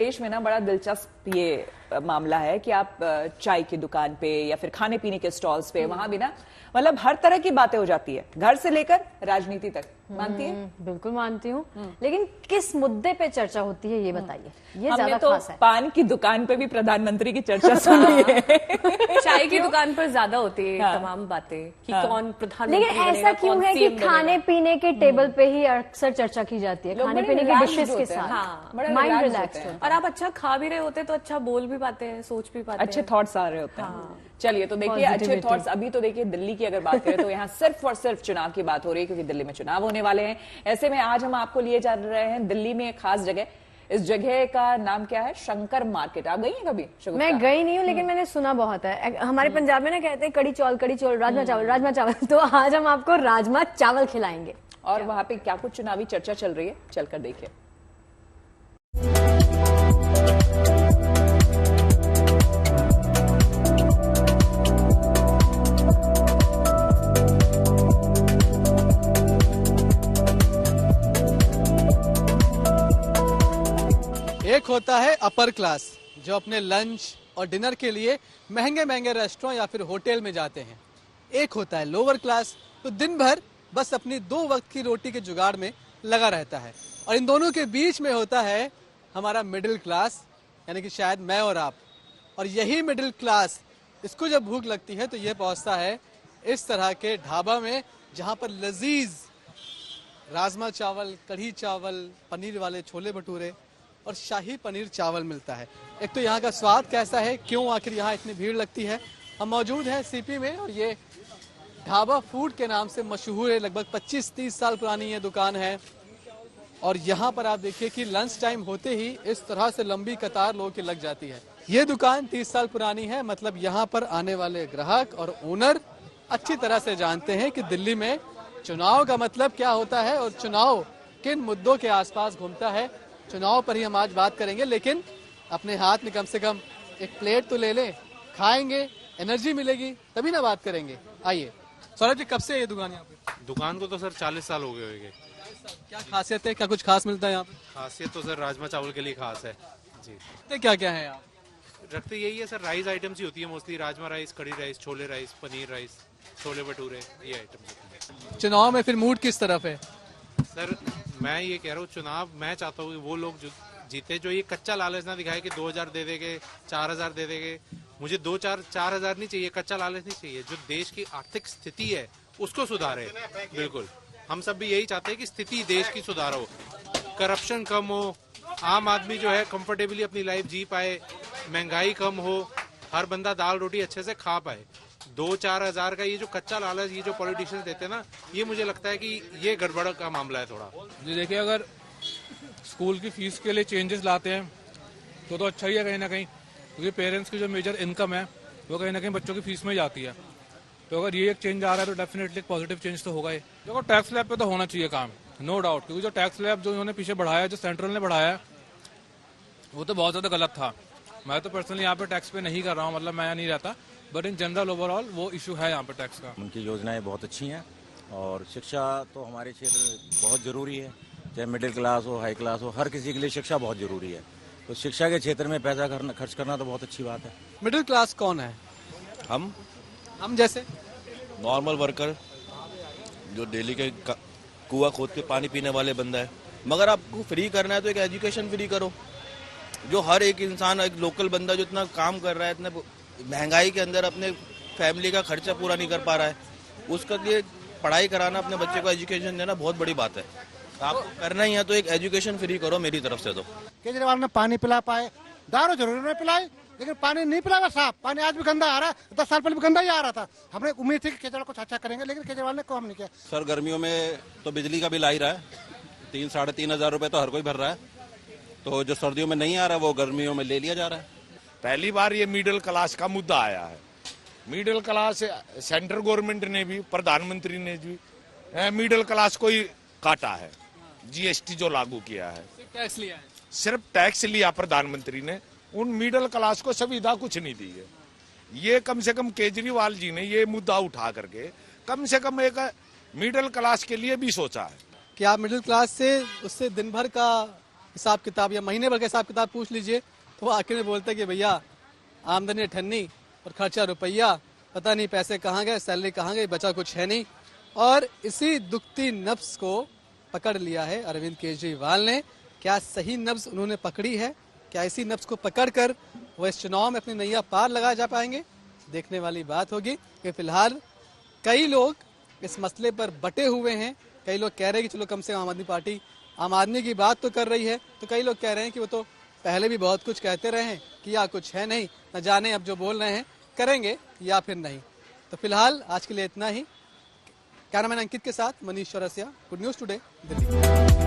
देश में ना बड़ा दिलचस्प ये मामला है कि आप चाय की दुकान पे या फिर खाने पीने के स्टॉल्स पे वहां भी ना मतलब हर तरह की बातें हो जाती है, घर से लेकर राजनीति तक। मानती है? बिल्कुल मानती हूँ। लेकिन किस मुद्दे पे चर्चा होती है ये बताइए, ये ज्यादा तो खास है। पान की दुकान पे भी प्रधानमंत्री की चर्चा सुनी है। चाय की दुकान पर ज्यादा होती है तमाम बातें कि कौन प्रधानमंत्री लेकिन ऐसा क्यों है कि खाने पीने के टेबल पे ही अक्सर चर्चा की जाती है, खाने पीने के डिशेस के साथ माइंड रिलैक्स होता है और आप अच्छा खा भी रहे होते तो अच्छा बोल भी पाते हैं, सोच भी पाते हैं, अच्छे थॉट्स आ रहे होते हैं। चलिए तो देखिए अच्छे थॉट्स। अभी तो देखिए दिल्ली की अगर बात करें तो यहाँ सिर्फ और सिर्फ चुनाव की बात हो रही है क्योंकि दिल्ली में चुनाव होने वाले हैं। ऐसे में आज हम आपको लिए जा रहे हैं दिल्ली में एक खास जगह। इस जगह का नाम क्या है? शंकर मार्केट। आप गई हैं कभी? मैं गई नहीं हूँ लेकिन मैंने सुना बहुत है। हमारे पंजाब में ना कहते हैं कड़ी चौल राजमा चावल राजमा चावल। तो आज हम आपको राजमा चावल खिलाएंगे। और वहां पे क्या कुछ चुनावी चर्चा चल रही है, चलकर देखिए। एक होता है अपर क्लास जो अपने लंच और डिनर के लिए महंगे महंगे रेस्टोरेंट या फिर होटल में जाते हैं। एक होता है लोअर क्लास तो दिन भर बस अपनी 2 वक्त की रोटी के जुगाड़ में लगा रहता है। और इन दोनों के बीच में होता है हमारा मिडिल क्लास, यानी कि शायद मैं और आप। और यही मिडिल क्लास, इसको जब भूख लगती है तो ये पहुंचता है इस तरह के ढाबा में जहां पर लजीज राजमा चावल, कढ़ी चावल, पनीर वाले छोले भटूरे और शाही पनीर चावल मिलता है। एक तो यहाँ का स्वाद कैसा है, क्यों आखिर यहाँ इतनी भीड़ लगती है। हम मौजूद हैं सीपी में और ये ढाबा फूड के नाम से मशहूर है। लगभग 25-30 साल पुरानी ये दुकान है। और यहाँ पर आप देखिए कि लंच टाइम होते ही इस तरह से लंबी कतार लोगों की लग जाती है। ये दुकान 30 साल पुरानी है, मतलब यहाँ पर आने वाले ग्राहक और ओनर अच्छी तरह से जानते हैं कि दिल्ली में चुनाव का मतलब क्या होता है और चुनाव किन मुद्दों के आसपास घूमता है। चुनाव पर ही हम आज बात करेंगे, लेकिन अपने हाथ में कम से कम एक प्लेट तो ले लें, खाएंगे, एनर्जी मिलेगी तभी ना बात करेंगे। आइए सौरभ जी, कब से ये दुकान यहाँ पे? दुकान को तो सर 40 साल हो गए होंगे। क्या खासियत है, क्या कुछ खास मिलता है यहाँ पे? खासियत तो सर राजमा चावल के लिए खास है जी। क्या क्या है यहाँ? रखते यही है सर, राइस आइटम्स ही होती है mostly. Rajma rice, kadhi rice, chole rice, paneer rice, chole bhature, ये आइटम्स होते हैं। चुनाव में फिर मूड किस तरफ है? सर मैं ये कह रहा हूँ, चुनाव मैं चाहता हूँ कि वो लोग जो जीते जो ये कच्चा लालच ना दिखाए कि 2000 दे देंगे, 4000 दे देंगे। मुझे 4,000 नहीं चाहिए, कच्चा लालच नहीं चाहिए। जो देश की आर्थिक स्थिति है उसको सुधारे। बिल्कुल हम सब भी यही चाहते हैं कि स्थिति देश की सुधार हो, करप्शन कम हो, आम आदमी जो है कंफर्टेबली अपनी लाइफ जी पाए, महंगाई कम हो, हर बंदा दाल रोटी अच्छे से खा पाए। 2-4 हजार का ये जो कच्चा लालच ये जो पॉलिटिशियंस देते हैं ना, ये मुझे लगता है कि ये गड़बड़ का मामला है थोड़ा। जी देखिए, अगर स्कूल की फीस के लिए चेंजेस लाते हैं तो अच्छा ही है कहीं ना कहीं, क्योंकि पेरेंट्स की जो मेजर इनकम है वो कहीं ना कहीं बच्चों की फीस में जाती है। तो अगर ये एक चेंज आ रहा है तो डेफिनेटली एक पॉजिटिव चेंज तो होगा ही। देखो टैक्स स्लैब पे तो होना चाहिए काम, नो डाउट, क्योंकि जो टैक्स स्लैब जो इन्होंने पीछे बढ़ाया, जो सेंट्रल ने बढ़ाया वो तो बहुत ज़्यादा गलत था। मैं तो पर्सनली यहाँ पे टैक्स पे नहीं कर रहा हूँ, मतलब मैं यहाँ नहीं रहता, बट इन जनरल ओवरऑल वो इशू है यहाँ पे टैक्स का। उनकी योजनाएं बहुत अच्छी हैं और शिक्षा तो हमारे क्षेत्र में बहुत ज़रूरी है। चाहे मिडिल क्लास हो, हाई क्लास हो, हर किसी के लिए शिक्षा बहुत ज़रूरी है। तो शिक्षा के क्षेत्र में पैसा खर्च करना तो बहुत अच्छी बात है। मिडिल क्लास कौन है? हम जैसे नॉर्मल वर्कर जो डेली के कुआं खोद के पानी पीने वाले बंदा है। मगर आपको फ्री करना है तो एक एजुकेशन फ्री करो। जो हर एक इंसान, एक लोकल बंदा जो इतना काम कर रहा है, इतना महंगाई के अंदर अपने फैमिली का खर्चा पूरा नहीं कर पा रहा है, उसके लिए पढ़ाई कराना, अपने बच्चे को एजुकेशन देना बहुत बड़ी बात है। आपको करना ही है तो एक एजुकेशन फ्री करो मेरी तरफ से। तो केजरीवाल ने पानी पिला पाए, दारू जरूर नहीं पिलाई, लेकिन पानी नहीं पिलाया साफ। पानी आज भी गंदा आ रहा है, 10 साल पहले भी गंदा ही आ रहा था। हमने उम्मीद थी कि केजरीवाल कुछ अच्छा करेंगे, लेकिन केजरीवाल ने काम नहीं किया। सर गर्मियों में तो बिजली का बिल आ ही रहा है, 3-3.5 हजार रुपए तो हर कोई भर रहा है। तो जो सर्दियों में नहीं आ रहा वो गर्मियों में ले लिया जा रहा है। पहली बार ये मिडिल क्लास का मुद्दा आया है। मिडिल क्लास सेंट्रल गवर्नमेंट ने भी, प्रधानमंत्री ने भी मिडिल क्लास को ही काटा है। जीएसटी जो लागू किया है, टैक्स लिया है, सिर्फ टैक्स लिया प्रधानमंत्री ने, उन मिडिल क्लास को सुविधा कुछ नहीं दी है। ये कम से कम केजरीवाल जी ने ये मुद्दा उठा करके कम से कम एक मिडिल क्लास के लिए भी सोचा है कि आप मिडिल क्लास से उससे दिन भर का हिसाब किताब या महीने भर का हिसाब किताब पूछ लीजिए तो वो आखिर में बोलते हैं कि भैया आमदनी अठन्नी और खर्चा रुपया, पता नहीं पैसे कहाँ गए, सैलरी कहाँ गई, बचा कुछ है नहीं। और इसी दुखती नब्ज को पकड़ लिया है अरविंद केजरीवाल ने। क्या सही नब्ज उन्होंने पकड़ी है? क्या इसी नब्ज को पकड़कर वो इस चुनाव में अपनी नैया पार लगा जा पाएंगे? देखने वाली बात होगी कि फिलहाल कई लोग इस मसले पर बटे हुए हैं। कई लोग कह रहे हैं कि चलो कम से कम आम आदमी पार्टी आम आदमी की बात तो कर रही है, तो कई लोग कह रहे हैं कि वो तो पहले भी बहुत कुछ कहते रहे हैं, किया कुछ है नहीं, न जाने अब जो बोल रहे हैं करेंगे या फिर नहीं। तो फिलहाल आज के लिए इतना ही। कैमरामैन अंकित के साथ Manish Chaurasia, good news today, Delhi.